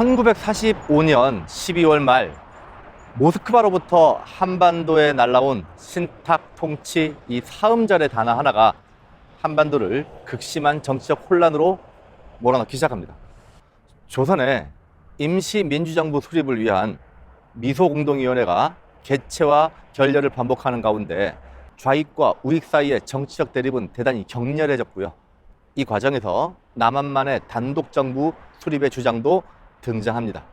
1945년 12월 말 모스크바로부터 한반도에 날라온 신탁 통치 이 사음절의 단어 하나가 한반도를 극심한 정치적 혼란으로 몰아넣기 시작합니다. 조선의 임시 민주정부 수립을 위한 미소공동위원회가 개최와 결렬을 반복하는 가운데 좌익과 우익 사이의 정치적 대립은 대단히 격렬해졌고요. 이 과정에서 남한만의 단독정부 수립의 주장도 등장합니다.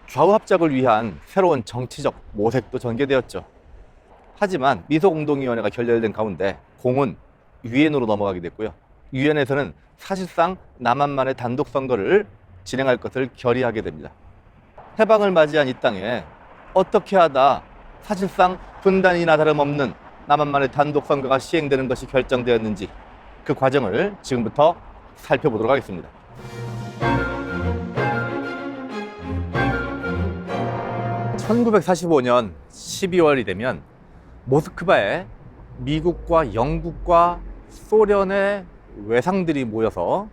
좌우 합작을 위한 새로운 정치적 모색도 전개되었죠. 하지만 미소공동위원회가 결렬된 가운데 공은 유엔으로 넘어가게 됐고요. 유엔에서는 사실상 남한만의 단독 선거를 진행할 것을 결의하게 됩니다. 해방을 맞이한 이 땅에 어떻게 하다 사실상 분단이나 다름없는 남한만의 단독 선거가 시행되는 것이 결정되었는지 그 과정을 지금부터 살펴보도록 하겠습니다. (1945년 12월이) 되면 모스크바에 미국과 영국과 소련의 외상들이 모여서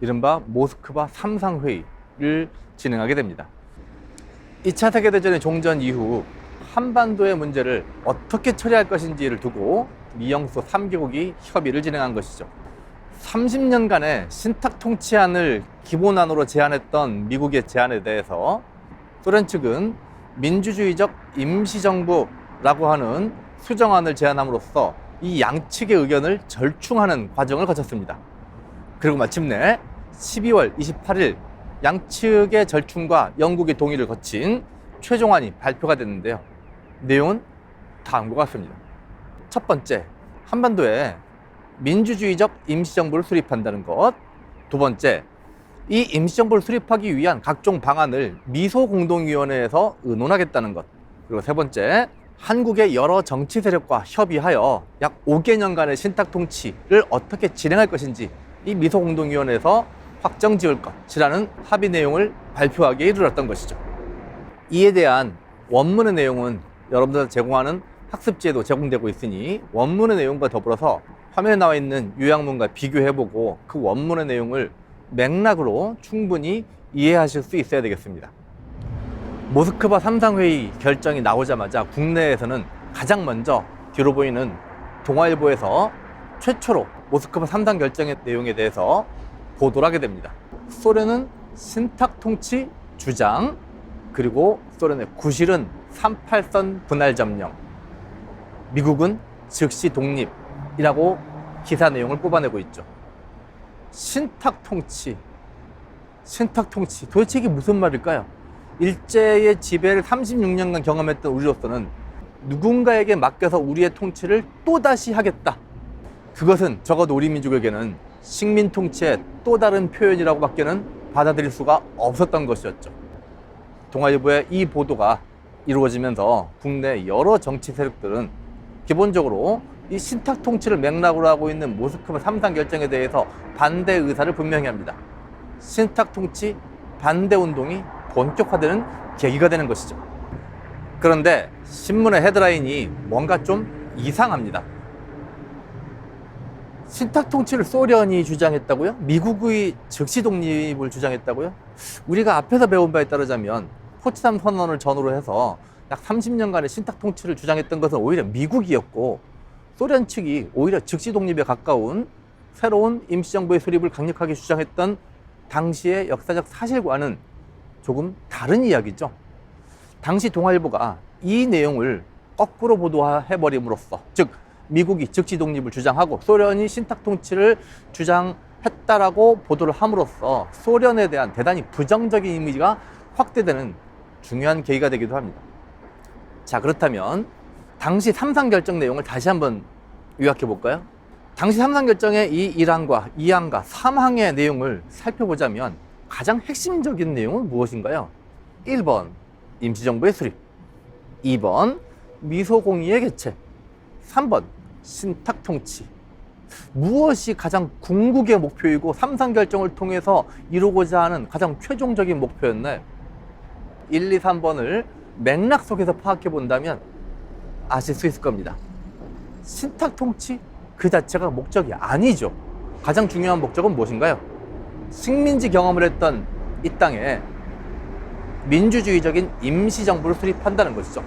이른바 모스크바 삼상회의를 진행하게 됩니다. 2차 세계대전의 종전 이후 한반도의 문제를 어떻게 처리할 것인지를 두고 미영소 3개국이 협의를 진행한 것이죠. 30년간의 신탁 통치안을 기본안으로 제안했던 미국의 제안에 대해서 소련 측은 민주주의적 임시정부라고 하는 수정안을 제안함으로써 이 양측의 의견을 절충하는 과정을 거쳤습니다. 그리고 마침내 12월 28일 양측의 절충과 영국의 동의를 거친 최종안이 발표가 됐는데요. 내용은 다음과 같습니다. 첫 번째, 한반도에 민주주의적 임시정부를 수립한다는 것. 두 번째, 이 임시정부를 수립하기 위한 각종 방안을 미소공동위원회에서 의논하겠다는 것. 그리고 세 번째, 한국의 여러 정치 세력과 협의하여 약 5개년간의 신탁 통치를 어떻게 진행할 것인지 이 미소공동위원회에서 확정 지을 것이라는 합의 내용을 발표하기에 이르렀던 것이죠. 이에 대한 원문의 내용은 여러분들한테 제공하는 학습지에도 제공되고 있으니 원문의 내용과 더불어서 화면에 나와 있는 요약문과 비교해보고 그 원문의 내용을 맥락으로 충분히 이해하실 수 있어야 되겠습니다. 모스크바 삼상회의 결정이 나오자마자 국내에서는 가장 먼저 뒤로 보이는 동아일보에서 최초로 모스크바 삼상 결정의 내용에 대해서 보도를 하게 됩니다. 소련은 신탁 통치 주장, 그리고 소련의 구실은 38선 분할 점령, 미국은 즉시 독립이라고 기사 내용을 뽑아내고 있죠. 신탁 통치 도대체 이게 무슨 말일까요? 일제의 지배를 36년간 경험했던 우리로서는 누군가에게 맡겨서 우리의 통치를 또다시 하겠다, 그것은 적어도 우리 민족에게는 식민 통치의 또 다른 표현이라고 밖에는 받아들일 수가 없었던 것이었죠. 동아일보의 이 보도가 이루어지면서 국내 여러 정치 세력들은 기본적으로 이 신탁 통치를 맥락으로 하고 있는 모스크바 삼상 결정에 대해서 반대 의사를 분명히 합니다. 신탁 통치 반대 운동이 본격화되는 계기가 되는 것이죠. 그런데 신문의 헤드라인이 뭔가 좀 이상합니다. 신탁 통치를 소련이 주장했다고요? 미국의 즉시 독립을 주장했다고요? 우리가 앞에서 배운 바에 따르자면 포츠담 선언을 전후로 해서 약 30년간의 신탁 통치를 주장했던 것은 오히려 미국이었고, 소련 측이 오히려 즉시 독립에 가까운 새로운 임시정부의 수립을 강력하게 주장했던 당시의 역사적 사실과는 조금 다른 이야기죠. 당시 동아일보가 이 내용을 거꾸로 보도해버림으로써, 즉 미국이 즉시 독립을 주장하고 소련이 신탁 통치를 주장했다라고 보도를 함으로써 소련에 대한 대단히 부정적인 이미지가 확대되는 중요한 계기가 되기도 합니다. 자, 그렇다면 당시 삼상 결정 내용을 다시 한번 요약해 볼까요? 당시 삼상 결정의 이 1항과 2항과 3항의 내용을 살펴보자면 가장 핵심적인 내용은 무엇인가요? 1번 임시정부의 수립, 2번 미소공의의 개최, 3번 신탁 통치. 무엇이 가장 궁극의 목표이고 삼상 결정을 통해서 이루고자 하는 가장 최종적인 목표였나요? 1, 2, 3번을 맥락 속에서 파악해 본다면 아실 수 있을 겁니다. 신탁 통치 그 자체가 목적이 아니죠. 가장 중요한 목적은 무엇인가요? 식민지 경험을 했던 이 땅에 민주주의적인 임시정부를 수립한다는 것이죠.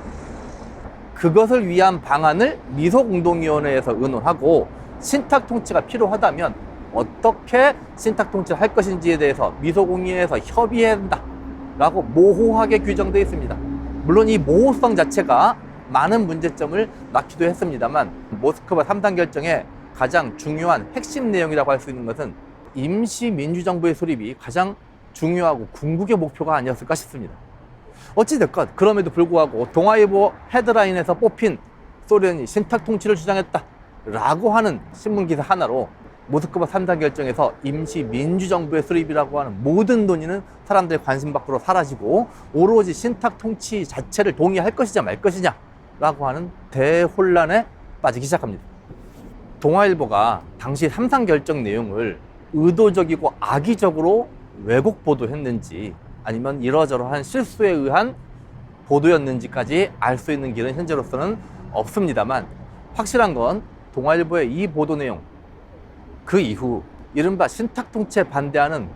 그것을 위한 방안을 미소공동위원회에서 의논하고 신탁통치가 필요하다면 어떻게 신탁통치를 할 것인지에 대해서 미소공위에서 협의해야 한다 라고 모호하게 규정되어 있습니다. 물론 이 모호성 자체가 많은 문제점을 낳기도 했습니다만 모스크바 3당 결정의 가장 중요한 핵심 내용이라고 할 수 있는 것은 임시민주정부의 수립이 가장 중요하고 궁극의 목표가 아니었을까 싶습니다. 어찌됐건 그럼에도 불구하고 동아일보 헤드라인에서 뽑힌 소련이 신탁통치를 주장했다 라고 하는 신문기사 하나로 모스크바 3당 결정에서 임시민주정부의 수립이라고 하는 모든 논의는 사람들의 관심 밖으로 사라지고 오로지 신탁통치 자체를 동의할 것이냐 말 것이냐 라고 하는 대혼란에 빠지기 시작합니다. 동아일보가 당시 3당 결정 내용을 의도적이고 악의적으로 왜곡 보도했는지 아니면 이러저러한 실수에 의한 보도였는지까지 알 수 있는 길은 현재로서는 없습니다만 확실한 건 동아일보의 이 보도 내용 그 이후 이른바 신탁통치에 반대하는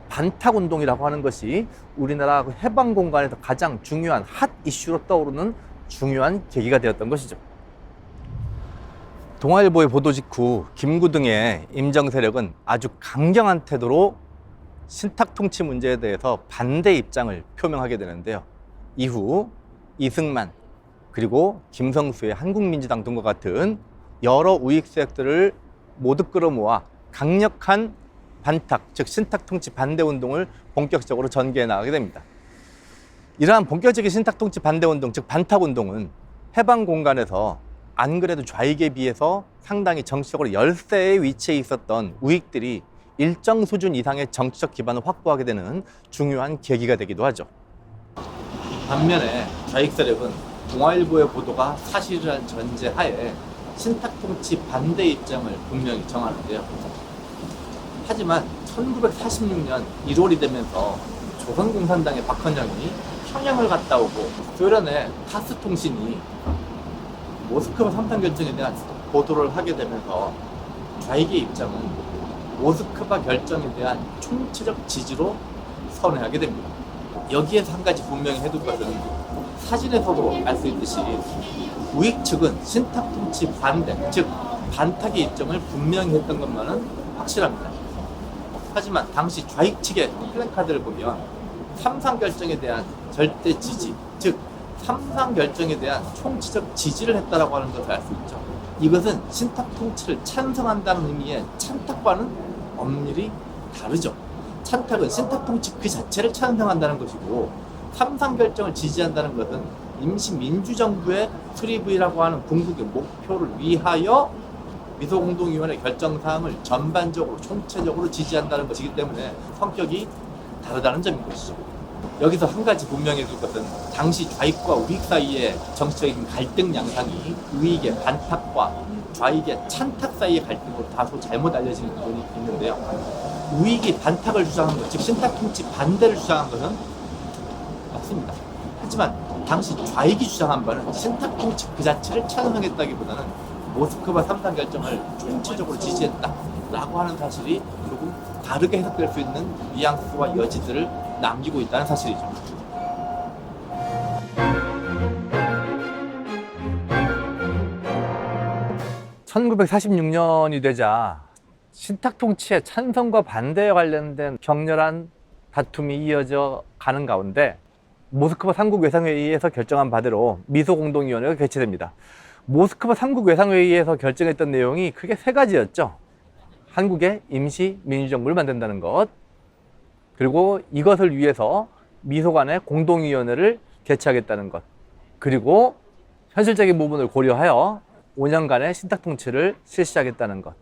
반탁운동이라고 하는 것이 우리나라 해방 공간에서 가장 중요한 핫 이슈로 떠오르는 중요한 계기가 되었던 것이죠. 동아일보의 보도 직후 김구 등의 임정 세력은 아주 강경한 태도로 신탁통치 문제에 대해서 반대 입장을 표명하게 되는데요. 이후 이승만 그리고 김성수의 한국민주당 등과 같은 여러 우익 세력들을 모두 끌어모아 강력한 반탁, 즉 신탁통치 반대 운동을 본격적으로 전개해 나가게 됩니다. 이러한 본격적인 신탁통치 반대 운동, 즉 반탁 운동은 해방 공간에서 안 그래도 좌익에 비해서 상당히 정치적으로 열세의 위치에 있었던 우익들이 일정 수준 이상의 정치적 기반을 확보하게 되는 중요한 계기가 되기도 하죠. 반면에 좌익 세력은 동아일보의 보도가 사실이라는 전제하에 신탁통치 반대 입장을 분명히 정하는데요. 하지만 1946년 1월이 되면서 조선공산당의 박헌영이 평양을 갔다 오고 소련의 타스 통신이 모스크바 3당 결정에 대한 보도를 하게 되면서 좌익의 입장은 모스크바 결정에 대한 총체적 지지로 선회하게 됩니다. 여기에서 한 가지 분명히 해둘 것은 사진에서도 알 수 있듯이 우익 측은 신탁통치 반대, 즉 반탁의 입장을 분명히 했던 것만은 확실합니다. 하지만 당시 좌익 측의 플래카드를 보면 3상 결정에 대한 절대 지지, 즉 3상 결정에 대한 총체적 지지를 했다라고 하는 것을 알 수 있죠. 이것은 신탁통치를 찬성한다는 의미의 찬탁과는 엄밀히 다르죠. 찬탁은 신탁통치 그 자체를 찬성한다는 것이고 3상 결정을 지지한다는 것은 임시민주정부의 수립이라고 하는 궁극의 목표를 위하여 미소공동위원회 결정사항을 전반적으로 총체적으로 지지한다는 것이기 때문에 성격이 다르다는 점인 것이죠. 여기서 한 가지 분명히 해둘 것은 당시 좌익과 우익 사이의 정치적인 갈등 양상이 우익의 반탁과 좌익의 찬탁 사이의 갈등으로 다소 잘못 알려지는 부분이 있는데요. 우익이 반탁을 주장한 것, 즉 신탁통치 반대를 주장한 것은 맞습니다. 하지만 당시 좌익이 주장한 바는 신탁통치 그 자체를 찬성했다기보다는 모스크바 3당 결정을 총체적으로 지지했다라고 하는 사실이 조금 다르게 해석될 수 있는 뉘앙스와 여지들을 남기고 있다는 사실이죠. (1946년이) 되자 신탁통치의 찬성과 반대에 관련된 격렬한 다툼이 이어져 가는 가운데 모스크바 3국 외상회의에서 결정한 바대로 미소공동위원회가 개최됩니다. 모스크바 3국 외상회의에서 결정했던 내용이 크게 세 가지였죠. 한국의 임시민주정부를 만든다는 것, 그리고 이것을 위해서 미소 간의 공동위원회를 개최하겠다는 것, 그리고 현실적인 부분을 고려하여 5년간의 신탁통치를 실시하겠다는 것.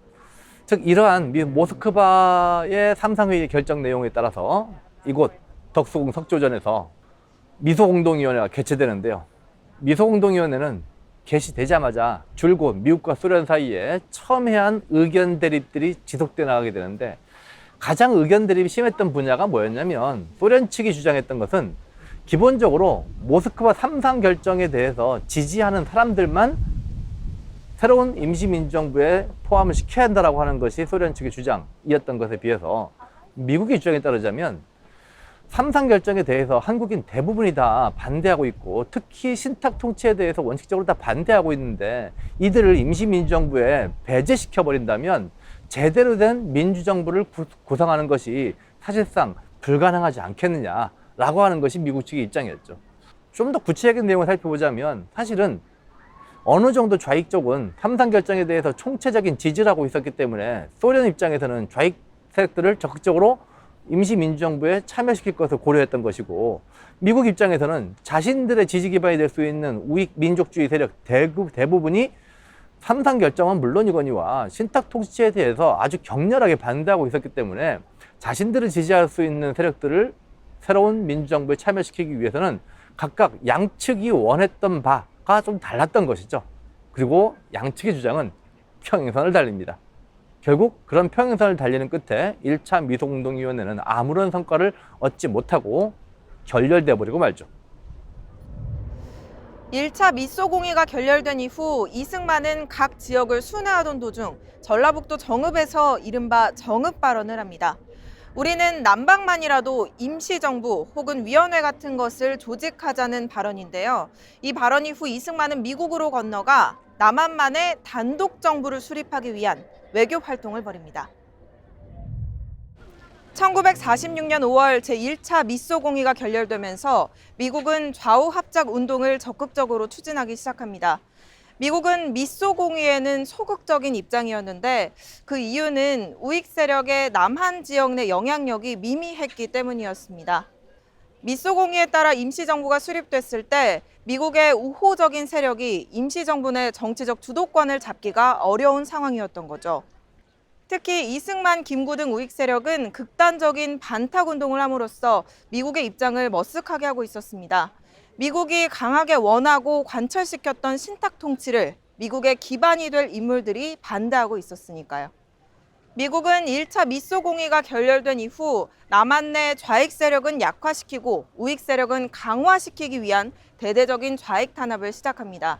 즉 이러한 모스크바의 3상회의 결정 내용에 따라서 이곳 덕수궁 석조전에서 미소공동위원회가 개최되는데요. 미소공동위원회는 개시되자마자 줄곧 미국과 소련 사이에 첨예한 의견 대립들이 지속돼 나가게 되는데 가장 의견 대립이 심했던 분야가 뭐였냐면 소련 측이 주장했던 것은 기본적으로 모스크바 3상 결정에 대해서 지지하는 사람들만 새로운 임시민주정부에 포함을 시켜야 한다고 하는 것이 소련 측의 주장이었던 것에 비해서 미국의 주장에 따르자면 삼상 결정에 대해서 한국인 대부분이 다 반대하고 있고, 특히 신탁 통치에 대해서 원칙적으로 다 반대하고 있는데, 이들을 임시민주정부에 배제시켜 버린다면 제대로 된 민주정부를 구성하는 것이 사실상 불가능하지 않겠느냐라고 하는 것이 미국 측의 입장이었죠. 좀 더 구체적인 내용을 살펴보자면, 사실은 어느 정도 좌익 쪽은 삼상 결정에 대해서 총체적인 지지를 하고 있었기 때문에 소련 입장에서는 좌익 세력들을 적극적으로 임시민주정부에 참여시킬 것을 고려했던 것이고, 미국 입장에서는 자신들의 지지 기반이 될 수 있는 우익 민족주의 세력 대부분이 삼상 결정은 물론이거니와 신탁 통치에 대해서 아주 격렬하게 반대하고 있었기 때문에 자신들을 지지할 수 있는 세력들을 새로운 민주정부에 참여시키기 위해서는 각각 양측이 원했던 바가 좀 달랐던 것이죠. 그리고 양측의 주장은 평행선을 달립니다. 결국 그런 평행선을 달리는 끝에 1차 미소공동위원회는 아무런 성과를 얻지 못하고 결렬돼 버리고 말죠. 1차 미소공의가 결렬된 이후 이승만은 각 지역을 순회하던 도중 전라북도 정읍에서 이른바 정읍 발언을 합니다. 우리는 남방만이라도 임시정부 혹은 위원회 같은 것을 조직하자는 발언인데요. 이 발언 이후 이승만은 미국으로 건너가 남한만의 단독 정부를 수립하기 위한 외교 활동을 벌입니다. 1946년 5월 제1차 미소공의가 결렬되면서 미국은 좌우 합작 운동을 적극적으로 추진하기 시작합니다. 미국은 미소공의에는 소극적인 입장이었는데 그 이유는 우익 세력의 남한 지역 내 영향력이 미미했기 때문이었습니다. 미소공의에 따라 임시정부가 수립됐을 때 미국의 우호적인 세력이 임시정부 내 정치적 주도권을 잡기가 어려운 상황이었던 거죠. 특히 이승만, 김구 등 우익 세력은 극단적인 반탁운동을 함으로써 미국의 입장을 머쓱하게 하고 있었습니다. 미국이 강하게 원하고 관철시켰던 신탁 통치를 미국의 기반이 될 인물들이 반대하고 있었으니까요. 미국은 1차 미소공의가 결렬된 이후 남한 내 좌익 세력은 약화시키고 우익 세력은 강화시키기 위한 대대적인 좌익 탄압을 시작합니다.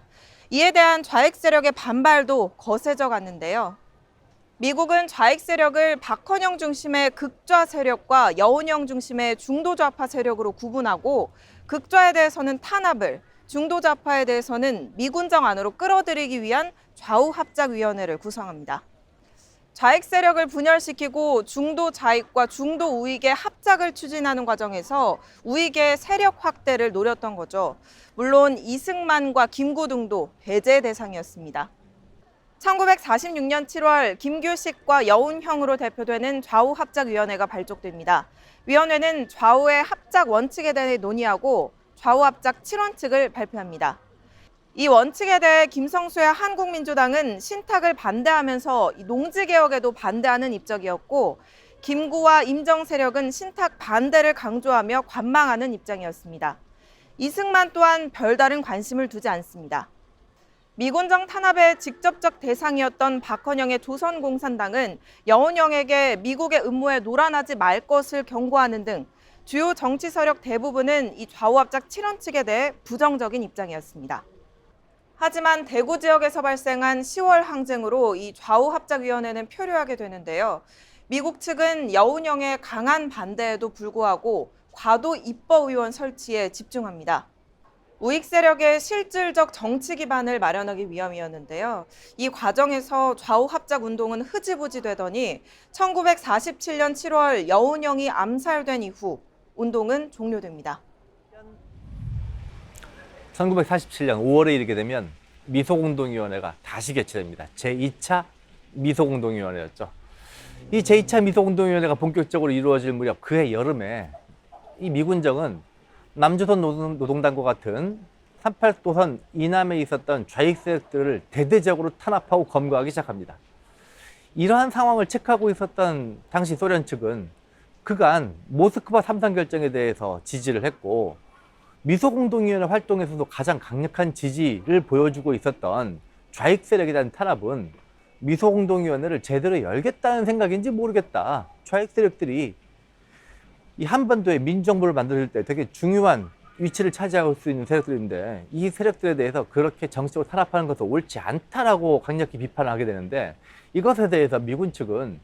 이에 대한 좌익 세력의 반발도 거세져 갔는데요. 미국은 좌익 세력을 박헌영 중심의 극좌 세력과 여운형 중심의 중도좌파 세력으로 구분하고 극좌에 대해서는 탄압을, 중도좌파에 대해서는 미군정 안으로 끌어들이기 위한 좌우합작위원회를 구성합니다. 좌익 세력을 분열시키고 중도 좌익과 중도 우익의 합작을 추진하는 과정에서 우익의 세력 확대를 노렸던 거죠. 물론 이승만과 김구 등도 배제 대상이었습니다. 1946년 7월 김규식과 여운형으로 대표되는 좌우합작위원회가 발족됩니다. 위원회는 좌우의 합작 원칙에 대해 논의하고 좌우합작 7원칙을 발표합니다. 이 원칙에 대해 김성수의 한국민주당은 신탁을 반대하면서 농지개혁에도 반대하는 입장이었고 김구와 임정 세력은 신탁 반대를 강조하며 관망하는 입장이었습니다. 이승만 또한 별다른 관심을 두지 않습니다. 미군정 탄압의 직접적 대상이었던 박헌영의 조선공산당은 여운형에게 미국의 음모에 놀아나지 말 것을 경고하는 등 주요 정치 세력 대부분은 이 좌우합작 7원칙에 대해 부정적인 입장이었습니다. 하지만 대구 지역에서 발생한 10월 항쟁으로 이 좌우합작위원회는 표류하게 되는데요. 미국 측은 여운형의 강한 반대에도 불구하고 과도 입법의원 설치에 집중합니다. 우익 세력의 실질적 정치 기반을 마련하기 위함이었는데요. 이 과정에서 좌우합작 운동은 흐지부지 되더니 1947년 7월 여운형이 암살된 이후 운동은 종료됩니다. 1947년 5월에 이르게 되면 미소공동위원회가 다시 개최됩니다. 제2차 미소공동위원회였죠. 이 제2차 미소공동위원회가 본격적으로 이루어질 무렵 그해 여름에 이 미군정은 남조선 노동당과 같은 38도선 이남에 있었던 좌익 세력들을 대대적으로 탄압하고 검거하기 시작합니다. 이러한 상황을 체크하고 있었던 당시 소련 측은 그간 모스크바 삼상 결정에 대해서 지지를 했고 미소공동위원회 활동에서도 가장 강력한 지지를 보여주고 있었던 좌익 세력에 대한 탄압은 미소공동위원회를 제대로 열겠다는 생각인지 모르겠다. 좌익 세력들이 이 한반도에 민주정부를 만들 때 되게 중요한 위치를 차지할 수 있는 세력들인데 이 세력들에 대해서 그렇게 정치적으로 탄압하는 것은 옳지 않다라고 강력히 비판을 하게 되는데 이것에 대해서 미군 측은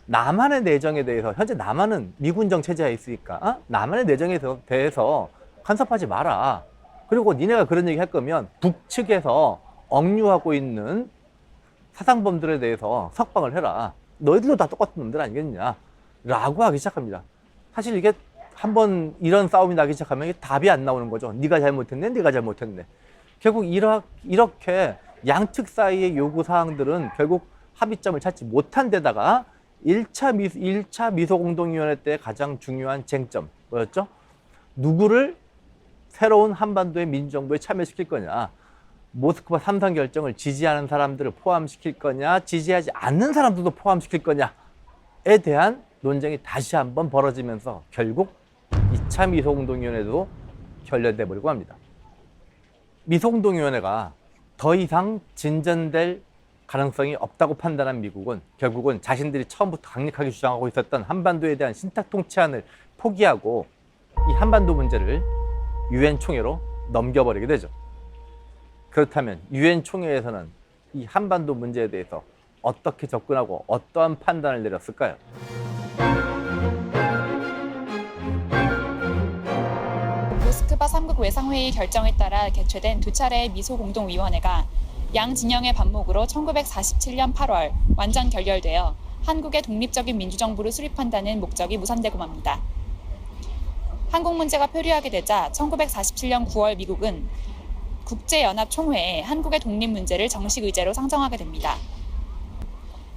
남한의 내정에 대해서, 현재 남한은 미군정 체제에 있으니까 남한의 내정에 대해서 간섭하지 마라. 그리고 니네가 그런 얘기 할 거면 북측에서 억류하고 있는 사상범들에 대해서 석방을 해라. 너희들도 다 똑같은 놈들 아니겠냐 라고 하기 시작합니다. 사실 이게 한번 이런 싸움이 나기 시작하면 이게 답이 안 나오는 거죠. 네가 잘못했네, 네가 잘못했네. 결국 이렇게 양측 사이의 요구 사항들은 결국 합의점을 찾지 못한 데다가 1차 미소공동위원회 때 가장 중요한 쟁점 뭐였죠? 누구를 새로운 한반도의 민주정부에 참여시킬 거냐, 모스크바 3상 결정을 지지하는 사람들을 포함시킬 거냐, 지지하지 않는 사람들도 포함시킬 거냐에 대한 논쟁이 다시 한번 벌어지면서 결국 2차 미소공동위원회도 결렬돼 버리고 합니다. 미소공동위원회가 더 이상 진전될 가능성이 없다고 판단한 미국은 결국은 자신들이 처음부터 강력하게 주장하고 있었던 한반도에 대한 신탁 통치안을 포기하고 이 한반도 문제를 유엔 총회로 넘겨버리게 되죠. 그렇다면 유엔 총회에서는 이 한반도 문제에 대해서 어떻게 접근하고 어떠한 판단을 내렸을까요? 모스크바 3국 외상회의 결정에 따라 개최된 두 차례의 미소공동위원회가 양 진영의 반목으로 1947년 8월 완전 결렬되어 한국의 독립적인 민주정부를 수립한다는 목적이 무산되고 맙니다. 한국 문제가 표류하게 되자 1947년 9월 미국은 국제연합총회에 한국의 독립 문제를 정식 의제로 상정하게 됩니다.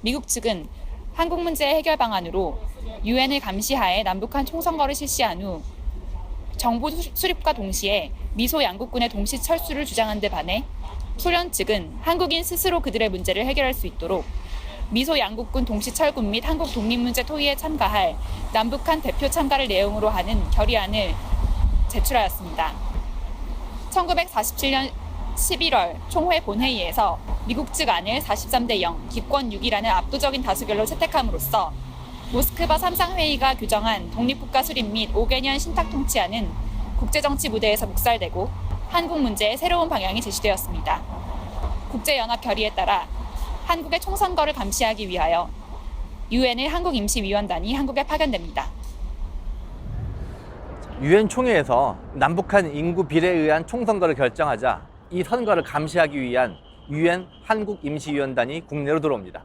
미국 측은 한국 문제의 해결 방안으로 유엔을 감시하에 남북한 총선거를 실시한 후 정부 수립과 동시에 미소 양국군의 동시 철수를 주장한 데 반해 소련 측은 한국인 스스로 그들의 문제를 해결할 수 있도록 미소 양국군 동시 철군 및 한국 독립문제 토의에 참가할 남북한 대표 참가를 내용으로 하는 결의안을 제출하였습니다. 1947년 11월 총회 본회의에서 미국 측 안을 43대 0, 기권 6이라는 압도적인 다수결로 채택함으로써 모스크바 3상 회의가 규정한 독립국가 수립 및 5개년 신탁 통치안은 국제정치 무대에서 묵살되고 한국 문제의 새로운 방향이 제시되었습니다. 국제연합 결의에 따라 한국의 총선거를 감시하기 위하여 유엔의 한국임시위원단이 한국에 파견됩니다. 유엔 총회에서 남북한 인구 비례에 의한 총선거를 결정하자 이 선거를 감시하기 위한 유엔 한국임시위원단이 국내로 들어옵니다.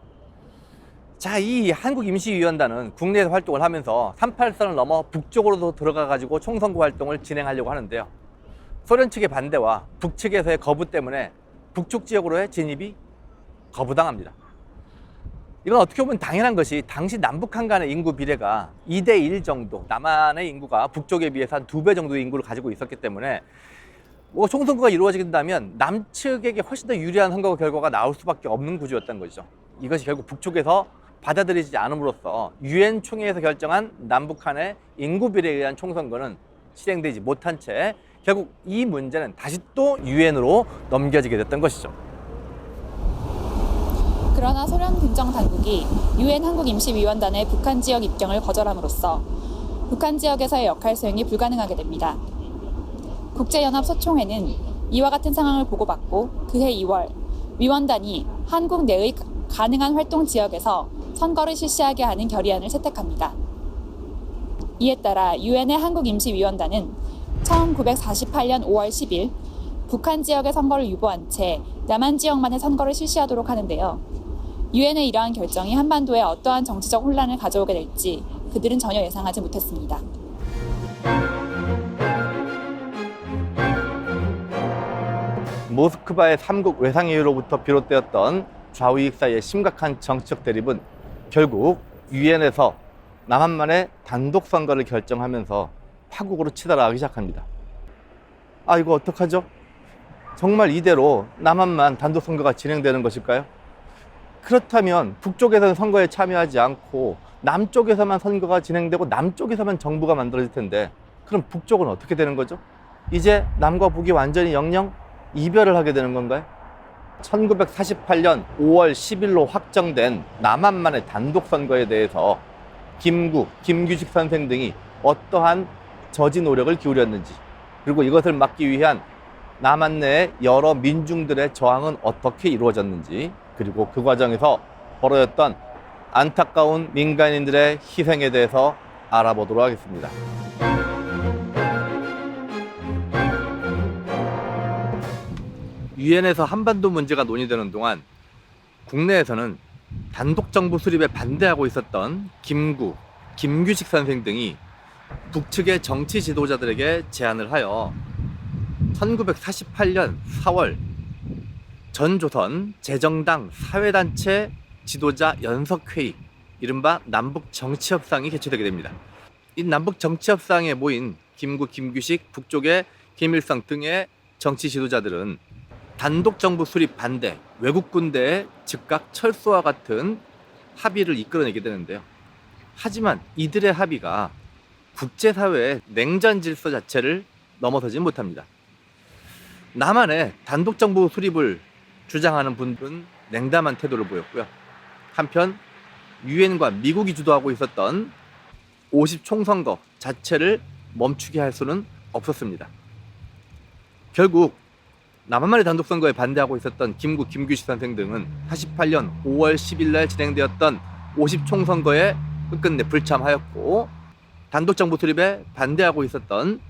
자, 이 한국임시위원단은 국내에서 활동을 하면서 38선을 넘어 북쪽으로도 들어가가지고 총선거 활동을 진행하려고 하는데요. 소련 측의 반대와 북측에서의 거부 때문에 북쪽 지역으로의 진입이 거부당합니다. 이건 어떻게 보면 당연한 것이 당시 남북한 간의 인구 비례가 2대1 정도, 남한의 인구가 북쪽에 비해서 한 2배 정도의 인구를 가지고 있었기 때문에 총선거가 이루어지게 된다면 남측에게 훨씬 더 유리한 선거 결과가 나올 수밖에 없는 구조였던 것이죠. 이것이 결국 북쪽에서 받아들이지 않음으로써 유엔 총회에서 결정한 남북한의 인구 비례에 의한 총선거는 실행되지 못한 채 결국 이 문제는 다시 또 유엔으로 넘겨지게 됐던 것이죠. 그러나 소련 군정 당국이 유엔 한국임시위원단의 북한 지역 입경을 거절함으로써 북한 지역에서의 역할 수행이 불가능하게 됩니다. 국제연합 소총회는 이와 같은 상황을 보고받고 그해 2월 위원단이 한국 내의 가능한 활동 지역에서 선거를 실시하게 하는 결의안을 채택합니다. 이에 따라 유엔의 한국임시위원단은 1948년 5월 10일 북한 지역의 선거를 유보한 채 남한 지역만의 선거를 실시하도록 하는데요. 유엔의 이러한 결정이 한반도에 어떠한 정치적 혼란을 가져오게 될지 그들은 전혀 예상하지 못했습니다. 모스크바의 3국 외상회의로부터 비롯되었던 좌우익 사이의 심각한 정치적 대립은 결국 유엔에서 남한만의 단독 선거를 결정하면서 파국으로 치달아가기 시작합니다. 아, 이거 어떡하죠? 정말 이대로 남한만 단독 선거가 진행되는 것일까요? 그렇다면 북쪽에서는 선거에 참여하지 않고 남쪽에서만 선거가 진행되고 남쪽에서만 정부가 만들어질 텐데 그럼 북쪽은 어떻게 되는 거죠? 이제 남과 북이 완전히 영영 이별을 하게 되는 건가요? 1948년 5월 10일로 확정된 남한만의 단독 선거에 대해서 김규식 선생 등이 어떠한 저지 노력을 기울였는지, 그리고 이것을 막기 위한 남한 내의 여러 민중들의 저항은 어떻게 이루어졌는지, 그리고 그 과정에서 벌어졌던 안타까운 민간인들의 희생에 대해서 알아보도록 하겠습니다. 유엔에서 한반도 문제가 논의되는 동안 국내에서는 단독 정부 수립에 반대하고 있었던 김규식 선생 등이 북측의 정치 지도자들에게 제안을 하여 1948년 4월 전조선 재정당 사회단체 지도자 연석회의, 이른바 남북정치협상이 개최되게 됩니다. 이 남북정치협상에 모인 김규식, 북쪽의 김일성 등의 정치 지도자들은 단독 정부 수립 반대, 외국 군대의 즉각 철수와 같은 합의를 이끌어내게 되는데요. 하지만 이들의 합의가 국제사회의 냉전 질서 자체를 넘어서지 못합니다. 남한의 단독 정부 수립을 주장하는 분들은 냉담한 태도를 보였고요. 한편 유엔과 미국이 주도하고 있었던 50 총선거 자체를 멈추게 할 수는 없었습니다. 결국 남한만의 단독 선거에 반대하고 있었던 김규식 선생 등은 48년 5월 10일 날 진행되었던 50 총선거에 끝끝내 불참하였고, 단독 정부 수립에 반대하고 있었던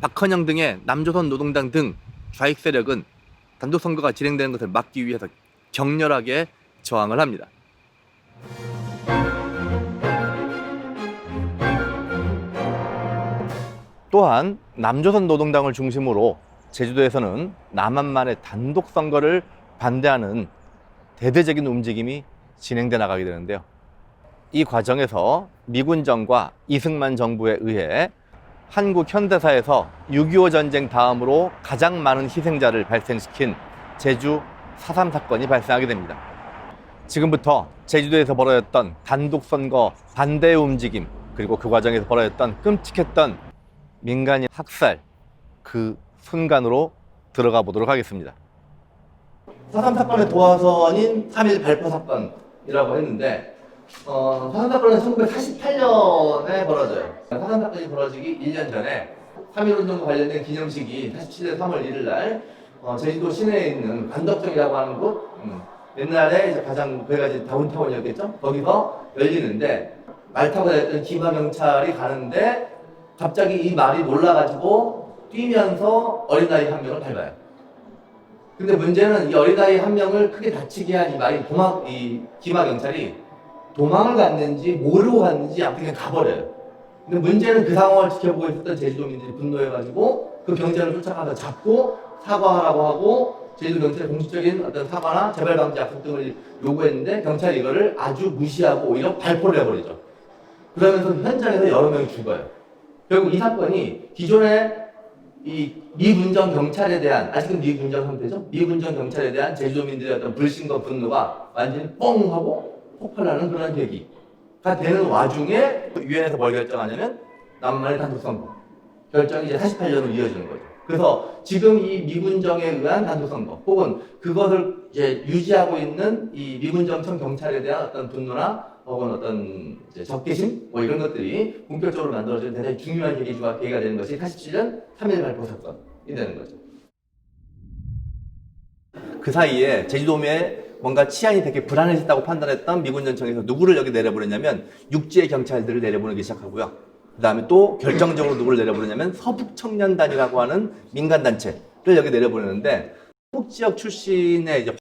박헌영 등의 남조선 노동당 등 좌익 세력은 단독 선거가 진행되는 것을 막기 위해서 격렬하게 저항을 합니다. 또한 남조선 노동당을 중심으로 제주도에서는 남한만의 단독 선거를 반대하는 대대적인 움직임이 진행돼 나가게 되는데요. 이 과정에서 미군정과 이승만 정부에 의해 한국 현대사에서 6.25 전쟁 다음으로 가장 많은 희생자를 발생시킨 제주 4.3 사건이 발생하게 됩니다. 지금부터 제주도에서 벌어졌던 단독 선거 반대의 움직임, 그리고 그 과정에서 벌어졌던 끔찍했던 민간인 학살, 그 순간으로 들어가 보도록 하겠습니다. 4.3 사건의 도화선인 3.1 발포 사건이라고 했는데, 4.3 사건은 1948년에 벌어져요. 4.3 사건이 벌어지기 1년 전에 3.1운동과 관련된 기념식이 47년 3월 1일 날 제주도 시내에 있는 관덕정이라고 하는 곳, 옛날에 이제 가장 거기가 이제 다운타운이었겠죠? 거기서 열리는데, 말 타고 다녔던 기마경찰이 가는데 갑자기 이 말이 놀라가지고 뛰면서 어린아이 한 명을 밟아요. 근데 문제는 이 어린아이 한 명을 크게 다치게 한 이 말이 이 기마경찰이 도망을 갔는지 모르고 갔는지 아무튼 그냥 가버려요. 근데 문제는 그 상황을 지켜보고 있었던 제주도민들이 분노해가지고 그 경찰을 쫓아가서 잡고 사과하라고 하고 제주도 경찰에 공식적인 어떤 사과나 재발 방지 약속 등을 요구했는데, 경찰이 이거를 아주 무시하고 오히려 발포를 해버리죠. 그러면서 현장에서 여러 명이 죽어요. 결국 이 사건이 기존의 이 미군정 경찰에 대한, 아직은 미군정 상태죠? 미군정 경찰에 대한 제주도민들의 어떤 불신과 분노가 완전히 뻥 하고 폭발하는 그런 계기가 되는 와중에 유엔에서 뭘 결정하냐면 남한만의 단독선거 결정이 이제 48년으로 이어지는 거죠. 그래서 지금 이 미군정에 의한 단독선거 혹은 그것을 이제 유지하고 있는 이 미군정청 경찰에 대한 어떤 분노나 혹은 어떤 이제 적개심 뭐 이런 것들이 본격적으로 만들어지는 대단히 중요한 계기가 되는 것이 47년 3.1 발포 사건이 되는 거죠. 그 사이에 제주도민의 뭔가 치안이 되게 불안해졌다고 판단했던 미군정청에서 누구를 여기 내려보냈냐면 육지의 경찰들을 내려보내기 시작하고요. 그 다음에 또 결정적으로 누구를 내려보내냐면 서북청년단이라고 하는 민간단체를 여기 내려보내는데, 서북지역 출신의 이제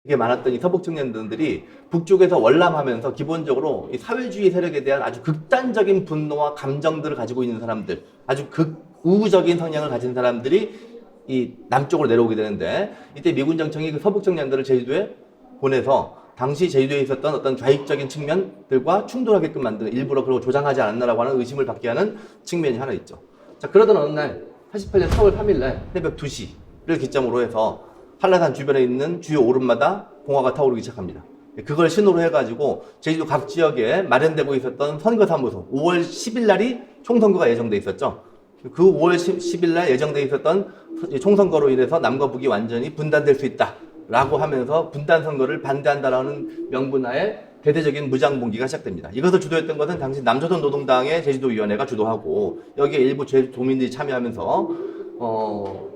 이게 많았던 이 서북청년단들이 북쪽에서 월남하면서 기본적으로 이 사회주의 세력에 대한 아주 극단적인 분노와 감정들을 가지고 있는 사람들, 아주 극우적인 성향을 가진 사람들이 이 남쪽으로 내려오게 되는데, 이때 미군정청이 그 서북청년들을 제주도에 보내서 당시 제주도에 있었던 어떤 좌익적인 측면들과 충돌하게끔 만드는, 일부러 그러고 조장하지 않았나라고 하는 의심을 받게 하는 측면이 하나 있죠. 자, 그러던 어느 날 88년 4월 3일 날 새벽 2시를 기점으로 해서 한라산 주변에 있는 주요 오름마다 봉화가 타오르기 시작합니다. 그걸 신호로 해가지고 제주도 각 지역에 마련되고 있었던 선거사무소, 5월 10일 날이 총선거가 예정돼 있었죠. 그 5월 10일 날 예정돼 있었던 총선거로 인해서 남과 북이 완전히 분단될 수 있다라고 하면서 분단 선거를 반대한다라는 명분하에 대대적인 무장봉기가 시작됩니다. 이것을 주도했던 것은 당시 남조선 노동당의 제주도위원회가 주도하고, 여기에 일부 제주도민들이 참여하면서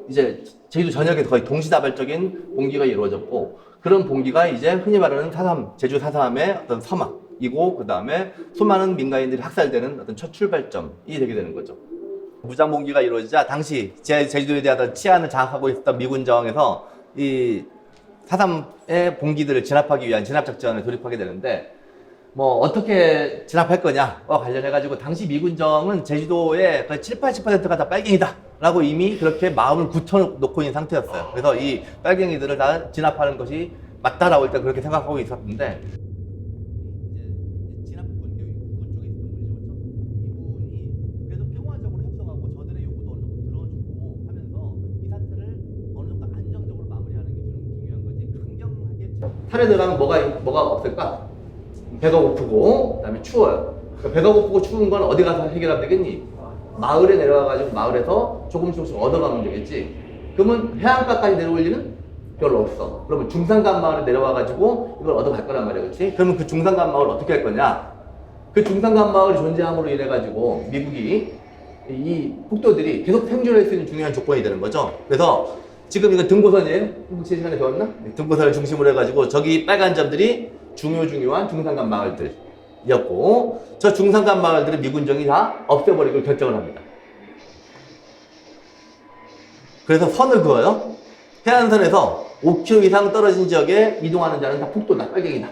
이제 제주도 전역에 거의 동시다발적인 봉기가 이루어졌고, 그런 봉기가 이제 흔히 말하는 제주 4.3의 어떤 서막이고, 그 다음에 수많은 민간인들이 학살되는 어떤 첫 출발점이 되게 되는 거죠. 무장 봉기가 이루어지자 당시 제주도에 대한 치안을 장악하고 있었던 미군 저항에서 이 4.3의 봉기들을 진압하기 위한 진압작전에 돌입하게 되는데, 뭐 어떻게 진압할 거냐와 관련해가지고 당시 미군 정은 제주도의 거의 70~80%가 다 빨갱이다 라고 이미 그렇게 마음을 굳혀놓고 있는 상태였어요. 그래서 이 빨갱이들을 다 진압하는 것이 맞다라고 일단 그렇게 생각하고 있었는데, 이제 진압군, 육군 쪽에 있었던 분이죠, 그렇죠? 이분이 그래도 평화적으로 협상하고 저들의 요구도 어느 정도 들어주고 하면서 이 사태를 어느 정도 안정적으로 마무리하는 게 중요한 거지, 강경하게 탈에 들어가면 뭐가 없을까? 배가 고프고, 그다음에 추워요. 그러니까 배가 고프고 추운 건 어디 가서 해결하면 되겠니? 마을에 내려가가지고 마을에서 조금씩 얻어가면 되겠지. 그러면 해안가까지 내려올 일은 별로 없어. 그러면 중산간 마을에 내려와가지고 이걸 얻어갈 거란 말이야, 그렇지? 그러면 그 중산간 마을을 어떻게 할 거냐? 그 중산간 마을이 존재함으로 인해가지고 미국이 이 폭도들이 계속 생존할 수 있는 중요한 조건이 되는 거죠. 그래서 지금 이거 등고선이에요? 한국 제 시간에 배웠나? 등고선을 중심으로 해가지고 저기 빨간 점들이 중요한 중산간 마을들이었고, 저 중산간 마을들을 미군정이 다 없애버리고 결정을 합니다. 그래서 선을 그어요. 해안선에서 5km 이상 떨어진 지역에 이동하는 자는 다 폭도다, 빨갱이다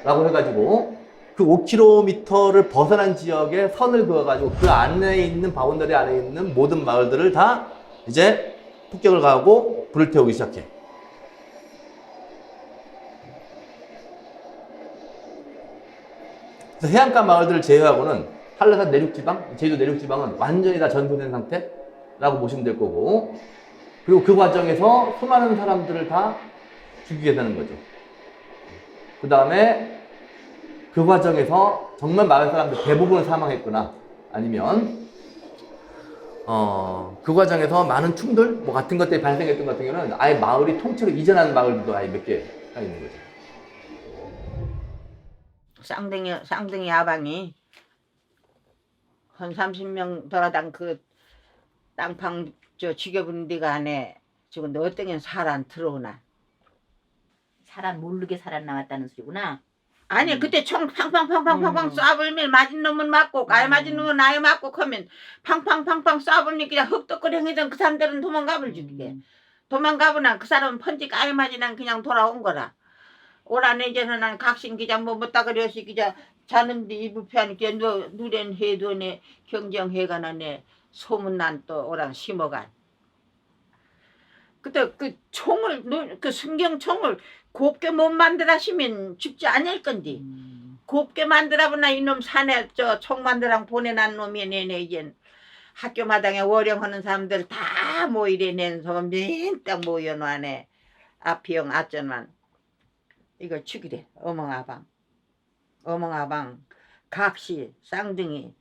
라고 해가지고 그 5km를 벗어난 지역에 선을 그어가지고 그 안에 있는 바운더리 안에 있는 모든 마을들을 다 이제 폭격을 가하고 불을 태우기 시작해. 그래서 해안가 마을들을 제외하고는 한라산 내륙지방, 제주도 내륙지방은 완전히 다 전소된 상태라고 보시면 될 거고, 그리고 그 과정에서 수많은 사람들을 다 죽이게 되는 거죠. 그 다음에 그 과정에서 정말 마을 사람들 대부분은 사망했거나 아니면 그 과정에서 많은 충돌 뭐 같은 것들이 발생했던 것 같은 경우는 아예 마을이 통째로 이전한 마을들도 아예 몇 개가 있는 거죠. 쌍둥이 아방이 한 30명 돌아당 그 땅방 죽여버린 데가 안에 지금 어떤 사람 들어오나. 사람 모르게 살아남았다는 소리구나. 아니 그때 총 팡팡팡팡팡 쏴불면 맞은 놈은 맞고 안 맞은 놈은 아예 맞고 하면 팡팡팡팡 쏴불면 그냥 흡덕거리던 그 사람들은 도망가버리게. 도망가보나 그 사람은 펀치 아예 맞으난 그냥 돌아온 거라. 올한해 이제는 난 각신 기자 뭐 따그려시 기자 자는데 이불편하니까 누렌 해도네 경정해가나네 소문난 또 오랑 심어간. 그때 그 총을 그 승경총을 곱게 못 만들하시면 죽지 않을 건데 곱게 만들어보나 이놈 산에 저 총 만들랑 보내난 놈이 내내 이젠 학교 마당에 월영하는 사람들 다 모이래 낸 소문 맨딱 모여놓네. 아피형 아전만 이걸 죽이래. 어멍아방 각시 쌍둥이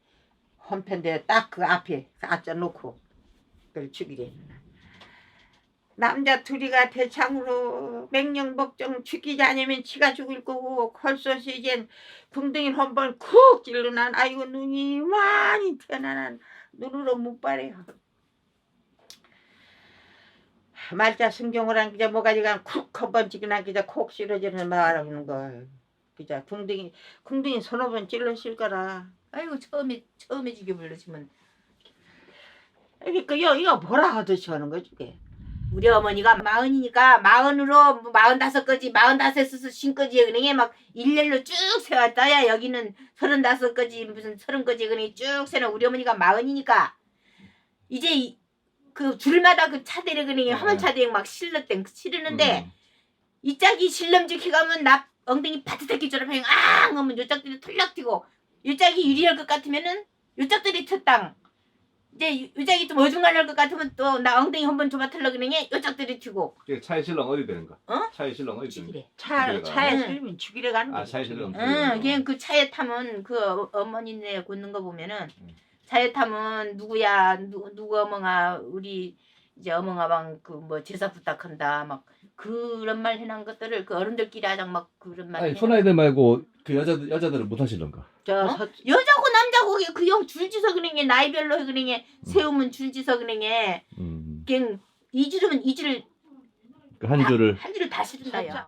혼편대 딱 그 앞에 갖다 놓고 그걸 죽이래. 남자 둘이가 대창으로 맹령복정 죽이지 않으면 지가 죽을 거고 헐소시 이젠 궁둥이 한번 쿡 찔러난 아이고 눈이 많이 튀어나난 눈으로 못 봐래요. 말자 승경을 한 기자 뭐가지가 쿡 한번 찌그난 기자 콕 찔러지는 말하는 거 기자 궁둥이 서너 번 찔러실 거라. 아이고 처음에 죽여버리시면 그러니까 이거 뭐라 하듯이 하는 거지 이게. 우리 어머니가 40이니까 40으로 45거지 45에서 신거지 그냥 막 일렬로 쭉 세웠다야. 여기는 35거지 무슨 30거지 그냥 쭉 세는 우리 어머니가 40이니까 이제 그 줄마다 그 차대를 그냥 화물차대에 막 실르는데 이 짝이 실름지키 가면 나 엉덩이 바트새끼 처럼 앙 하면 요 짝들이 털락 튀고 요 짝이 유리할 것 같으면은 요 짝들이 텄당. 이제 요 짝이 좀 어중간할 것 같으면 또 나 엉덩이 한번 줘봐 털락 그냥 요 짝들이 튀고. 차에 실랑 어디 되는가? 어? 차에 실랑 어디 되는가? 죽이래. 차에 실리면 죽이래 가는 아, 거지. 차에 실랑. 그냥 그 차에 타면 그 어머니네 걷는 거 보면은 차에 타면 누구야 누구 어멍아 우리 이제 어멍아방 그 뭐 제사 부탁한다 막 그런 말 해놓은 것들을 그 어른들끼리 하장 막 그런 말. 아니 소나이들 말고 그 여자들은 못 하실런가? 여자고 남자고 그형 줄지서 그냥 나이별로 그냥 세우면 줄지서 그냥 그냥 이주면 이주를 한 줄을. 한 줄을 다 쓰든다요.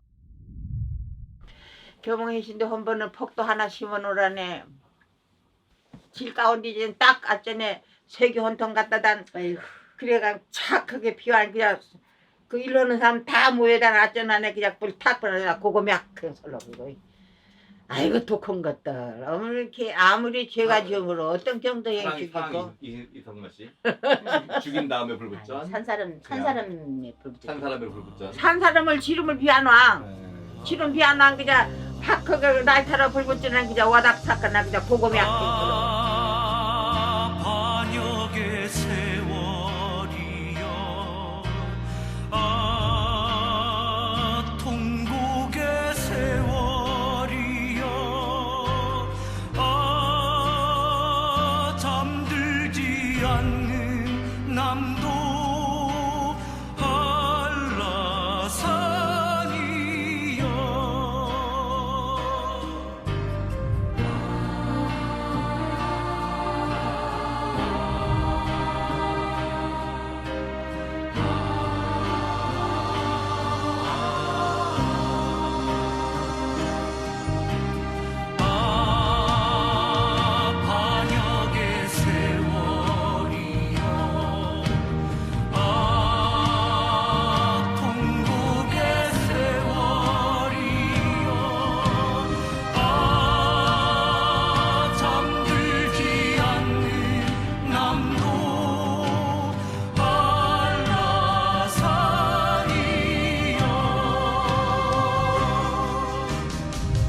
교몽해신데 한 번은 폭도 하나 심어놓으라네. 질 가운데 이제 딱 아전에 세교 한 통 갖다 단. 그래가 착하게 피한 그냥 그 일로는 사람 다 모여다 놨전 안에 그냥 불탁 불어나 고고맥 그냥 설렁이고. 아이고 독한 것들. 아무리 죄가 지음으로 어떤 정도의 죽이고. 이성만 씨. 죽인 다음에 불 붙전. 산 사람에 불붙여. 산 사람의 불 붙전. 산 사람을 지름을 비안왕. 지름 비안왕 그냥 팍 그거 날타라 불 붙지는 그냥 와닥 사건나 그냥 고고맥 반역의 세월이여 통곡의 세월이여 잠들지 않는 남도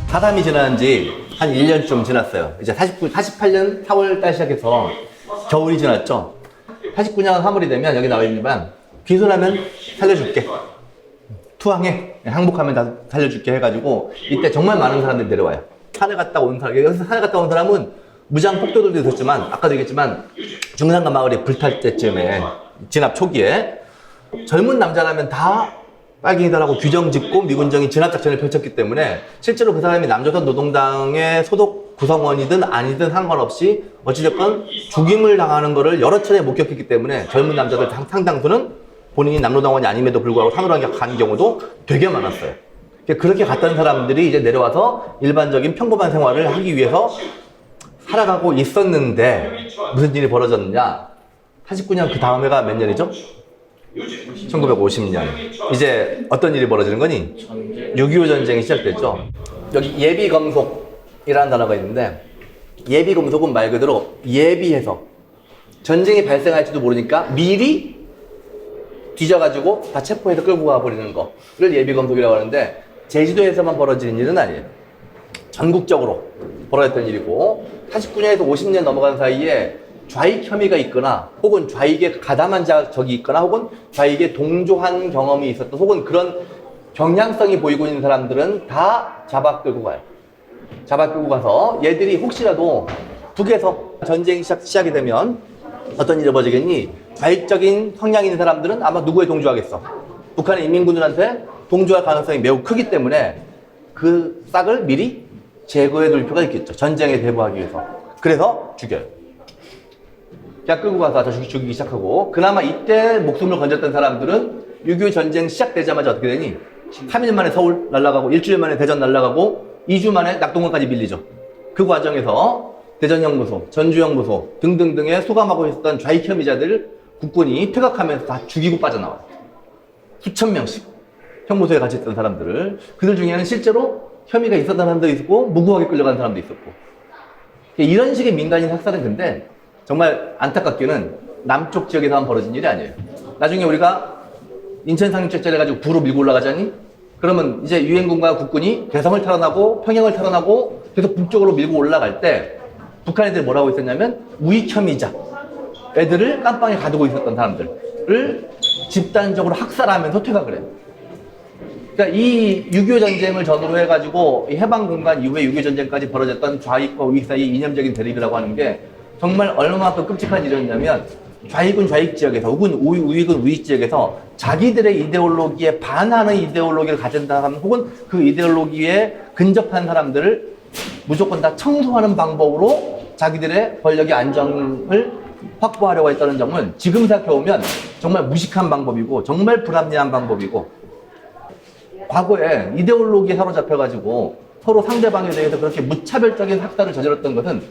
사담이 지난 지 한 1년 좀 지났어요. 이제 48년 4월 달 시작해서 겨울이 지났죠. 49년 3월이 되면 여기 나와 있지만 귀순하면 살려줄게. 투항해. 항복하면 다 살려줄게 해가지고 이때 정말 많은 사람들이 내려와요. 산에 갔다 온 사람, 여기서 산에 갔다 온 사람은 무장 폭도들도 있었지만 아까도 얘기했지만 중산간 마을이 불탈 때쯤에 진압 초기에 젊은 남자라면 다 빨갱이들하고 규정 짓고 미군정이 진압작전을 펼쳤기 때문에 실제로 그 사람이 남조선 노동당의 소속 구성원이든 아니든 상관없이 어찌됐건 죽임을 당하는 것을 여러 차례 목격했기 때문에 젊은 남자들 상당수는 본인이 남로당원이 아님에도 불구하고 산으로 간 경우도 되게 많았어요. 그렇게 갔던 사람들이 이제 내려와서 일반적인 평범한 생활을 하기 위해서 살아가고 있었는데 무슨 일이 벌어졌느냐. 49년 그 다음 해가 몇 년이죠? 1950년. 이제 어떤 일이 벌어지는 거니? 6.25 전쟁이 시작됐죠. 여기 예비검속이라는 단어가 있는데 예비검속은 말 그대로 예비해서 전쟁이 발생할지도 모르니까 미리 뒤져가지고 다 체포해서 끌고 가버리는 거를 예비검속이라고 하는데 제주도에서만 벌어지는 일은 아니에요. 전국적으로 벌어졌던 일이고 49년에서 50년 넘어간 사이에 좌익 혐의가 있거나 혹은 좌익에 가담한 적이 있거나 혹은 좌익에 동조한 경험이 있었던 혹은 그런 경향성이 보이고 있는 사람들은 다 잡아 끌고 가요. 잡아 끌고 가서 얘들이 혹시라도 북에서 전쟁이 시작이 되면 어떤 일이 벌어지겠니? 좌익적인 성향이 있는 사람들은 아마 누구에 동조하겠어? 북한의 인민군들한테 동조할 가능성이 매우 크기 때문에 그 싹을 미리 제거해 둘 필요가 있겠죠. 전쟁에 대비하기 위해서. 그래서 죽여요. 그냥 끌고 가서 다 죽이기 시작하고 그나마 이때 목숨을 건졌던 사람들은 6.25 전쟁 시작되자마자 어떻게 되니? 3일 만에 서울 날아가고 일주일 만에 대전 날아가고 2주 만에 낙동강까지 밀리죠. 그 과정에서 대전형무소, 전주형무소 등등등에 수감하고 있었던 좌익 혐의자들 국군이 퇴각하면서 다 죽이고 빠져나와요. 수천 명씩 형무소에 같이 있던 사람들을. 그들 중에는 실제로 혐의가 있었던 사람도 있었고 무고하게 끌려간 사람도 있었고. 이런 식의 민간인 학살은 근데 정말 안타깝게는 남쪽 지역에서만 벌어진 일이 아니에요. 나중에 우리가 인천 상륙작전 해가지고 부로 밀고 올라가자니? 그러면 이제 유엔군과 국군이 개성을 탈환하고 평양을 탈환하고 계속 북쪽으로 밀고 올라갈 때 북한 애들이 뭐라고 있었냐면 우익 혐의자 애들을 깜빵에 가두고 있었던 사람들을 집단적으로 학살하면서 퇴각을 해요. 그러니까 이 6.25 전쟁을 전후로 해가지고 이 해방공간 이후에 6.25 전쟁까지 벌어졌던 좌익과 우익 사이 이념적인 대립이라고 하는 게 정말 얼마만큼 끔찍한 일이었냐면 좌익은 좌익 지역에서 혹은 우익은 우익 지역에서 자기들의 이데올로기에 반하는 이데올로기를 가진 사람 혹은 그 이데올로기에 근접한 사람들을 무조건 다 청소하는 방법으로 자기들의 권력의 안정을 확보하려고 했다는 점은 지금 생각해보면 정말 무식한 방법이고 정말 불합리한 방법이고, 과거에 이데올로기에 사로잡혀가지고 서로 상대방에 대해서 그렇게 무차별적인 학살을 저질렀던 것은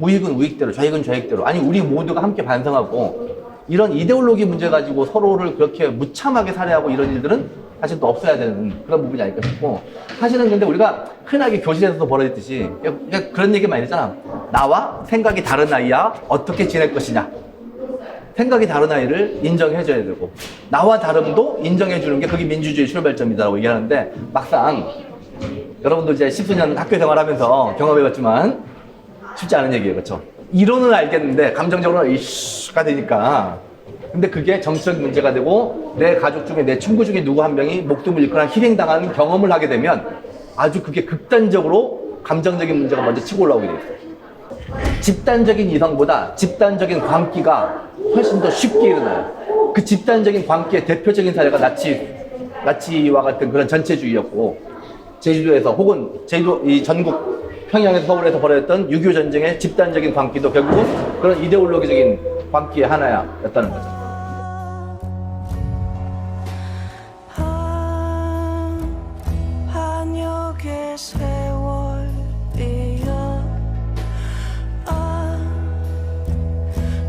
우익은 우익대로, 좌익은 좌익대로, 아니 우리 모두가 함께 반성하고, 이런 이데올로기 문제 가지고 서로를 그렇게 무참하게 살해하고 이런 일들은 사실 또 없어야 되는 그런 부분이 아닐까 싶고, 사실은 근데 우리가 흔하게 교실에서도 벌어졌듯이 그런 얘기 많이 했잖아. 나와 생각이 다른 아이야 어떻게 지낼 것이냐. 생각이 다른 아이를 인정해줘야 되고, 나와 다름도 인정해주는 게 그게 민주주의 출발점이다라고 얘기하는데, 막상 여러분도 이제 10수년 학교 생활하면서 경험해봤지만 쉽지 않은 얘기예요. 그렇죠? 이론은 알겠는데 감정적으로 이슈가 되니까, 근데 그게 정치적 문제가 되고 내 가족 중에, 내 친구 중에 누구 한 명이 목숨을 잃거나 희생당하는 경험을 하게 되면 아주 그게 극단적으로 감정적인 문제가 먼저 치고 올라오게 돼요. 집단적인 이성보다 집단적인 광기가 훨씬 더 쉽게 일어나요. 그 집단적인 광기의 대표적인 사례가 나치와 같은 그런 전체주의였고, 제주도에서 혹은 이 전국 평양에서 서울에서 벌어졌던 6.25 전쟁의 집단적인 광기도 결국은 그런 이데올로기적인 광기의 하나였다는 거죠. 반역의 세월이여,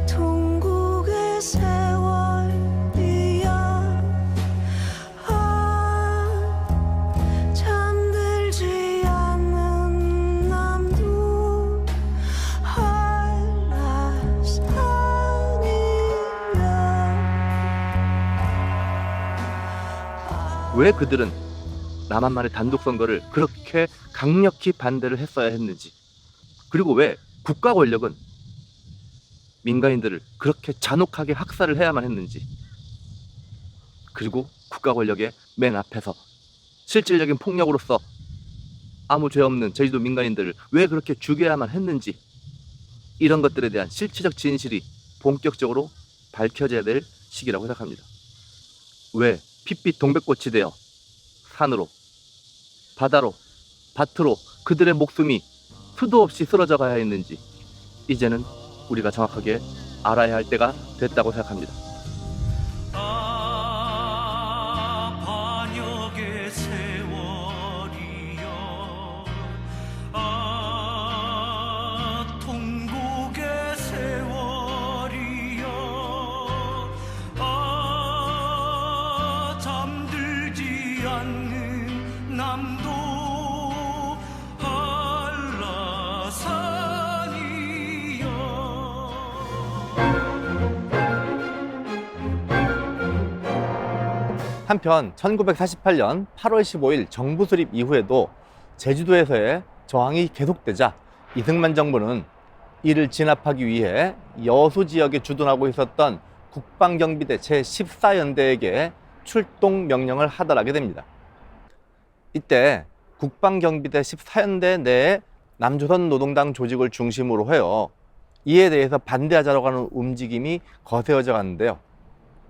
동국의 세월이여, 잠들지 않는 남도 한라산이여. 왜 그들은 남한만의 단독 선거를 그렇게 강력히 반대를 했어야 했는지, 그리고 왜 국가 권력은 민간인들을 그렇게 잔혹하게 학살을 해야만 했는지, 그리고 국가 권력의 맨 앞에서 실질적인 폭력으로서 아무 죄 없는 제주도 민간인들을 왜 그렇게 죽여야만 했는지, 이런 것들에 대한 실체적 진실이 본격적으로 밝혀져야 될 시기라고 생각합니다. 왜 핏빛 동백꽃이 되어 산으로, 바다로, 밭으로 그들의 목숨이 수도 없이 쓰러져 가야 했는지, 이제는 우리가 정확하게 알아야 할 때가 됐다고 생각합니다. 반역의 세월이여, 통곡의 세월이여, 잠들지 않는 남도 한편 1948년 8월 15일 정부 수립 이후에도 제주도에서의 저항이 계속되자 이승만 정부는 이를 진압하기 위해 여수 지역에 주둔하고 있었던 국방경비대 제14연대에게 출동 명령을 하달하게 됩니다. 이때 국방경비대 14연대 내에 남조선 노동당 조직을 중심으로 해요. 이에 대해서 반대하자라고 하는 움직임이 거세어져 갔는데요.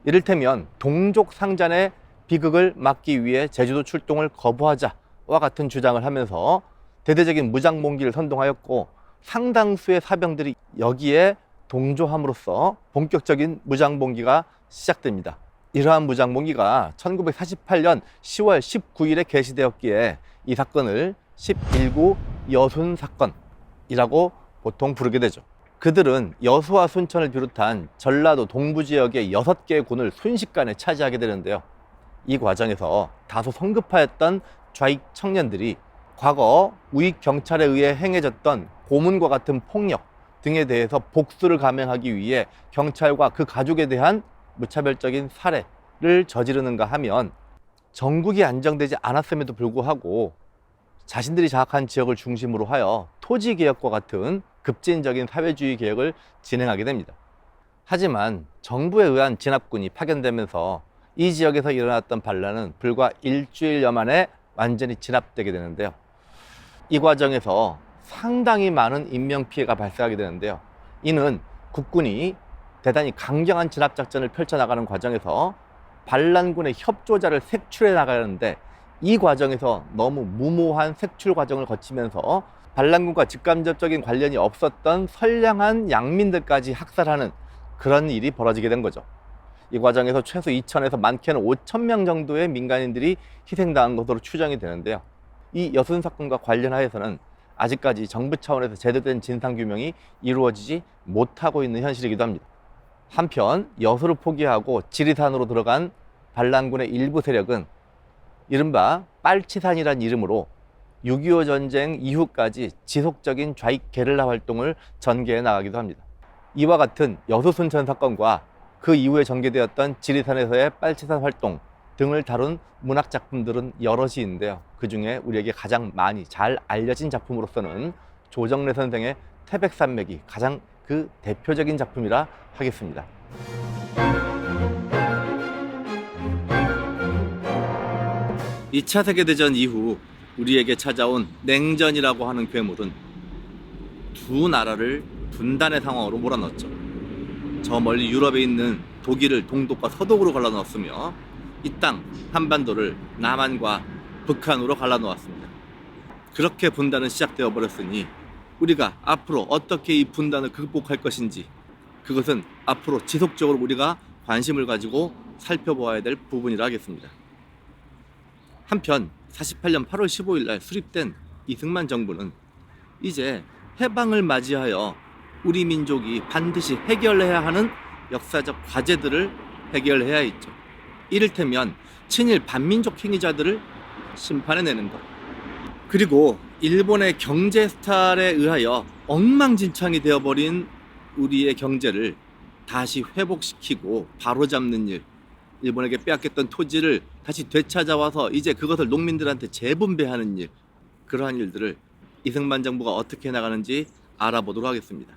이를테면 동족 상잔의 비극을 막기 위해 제주도 출동을 거부하자와 같은 주장을 하면서 대대적인 무장봉기를 선동하였고, 상당수의 사병들이 여기에 동조함으로써 본격적인 무장봉기가 시작됩니다. 이러한 무장봉기가 1948년 10월 19일에 개시되었기에 이 사건을 11구 여순 사건이라고 보통 부르게 되죠. 그들은 여수와 순천을 비롯한 전라도 동부 지역의 6개의 군을 순식간에 차지하게 되는데요. 이 과정에서 다소 성급하였던 좌익 청년들이 과거 우익 경찰에 의해 행해졌던 고문과 같은 폭력 등에 대해서 복수를 감행하기 위해 경찰과 그 가족에 대한 무차별적인 살해를 저지르는가 하면, 전국이 안정되지 않았음에도 불구하고 자신들이 장악한 지역을 중심으로 하여 토지개혁과 같은 급진적인 사회주의 개혁을 진행하게 됩니다. 하지만 정부에 의한 진압군이 파견되면서 이 지역에서 일어났던 반란은 불과 일주일여 만에 완전히 진압되게 되는데요. 이 과정에서 상당히 많은 인명피해가 발생하게 되는데요. 이는 국군이 대단히 강경한 진압작전을 펼쳐나가는 과정에서 반란군의 협조자를 색출해 나가는데, 이 과정에서 너무 무모한 색출 과정을 거치면서 반란군과 직간접적인 관련이 없었던 선량한 양민들까지 학살하는 그런 일이 벌어지게 된 거죠. 이 과정에서 최소 2,000에서 많게는 5,000명 정도의 민간인들이 희생당한 것으로 추정이 되는데요. 이 여순 사건과 관련하여서는 아직까지 정부 차원에서 제대로 된 진상규명이 이루어지지 못하고 있는 현실이기도 합니다. 한편 여수를 포기하고 지리산으로 들어간 반란군의 일부 세력은 이른바 빨치산이란 이름으로 6.25 전쟁 이후까지 지속적인 좌익 게릴라 활동을 전개해 나가기도 합니다. 이와 같은 여수 순천 사건과 그 이후에 전개되었던 지리산에서의 빨치산 활동 등을 다룬 문학 작품들은 여럿이 있는데요. 그 중에 우리에게 가장 많이 잘 알려진 작품으로서는 조정래 선생의 태백산맥이 가장 그 대표적인 작품이라 하겠습니다. 2차 세계대전 이후 우리에게 찾아온 냉전이라고 하는 괴물은 두 나라를 분단의 상황으로 몰아넣었죠. 저 멀리 유럽에 있는 독일을 동독과 서독으로 갈라놓았으며 이 땅 한반도를 남한과 북한으로 갈라놓았습니다. 그렇게 분단은 시작되어 버렸으니 우리가 앞으로 어떻게 이 분단을 극복할 것인지, 그것은 앞으로 지속적으로 우리가 관심을 가지고 살펴보아야 될 부분이라 하겠습니다. 한편 48년 8월 15일 날 수립된 이승만 정부는 이제 해방을 맞이하여 우리 민족이 반드시 해결해야 하는 역사적 과제들을 해결해야 했죠. 이를테면 친일 반민족 행위자들을 심판해내는 것, 그리고 일본의 경제 스타일에 의하여 엉망진창이 되어버린 우리의 경제를 다시 회복시키고 바로잡는 일, 일본에게 빼앗겼던 토지를 다시 되찾아와서 이제 그것을 농민들한테 재분배하는 일, 그러한 일들을 이승만 정부가 어떻게 나가는지 알아보도록 하겠습니다.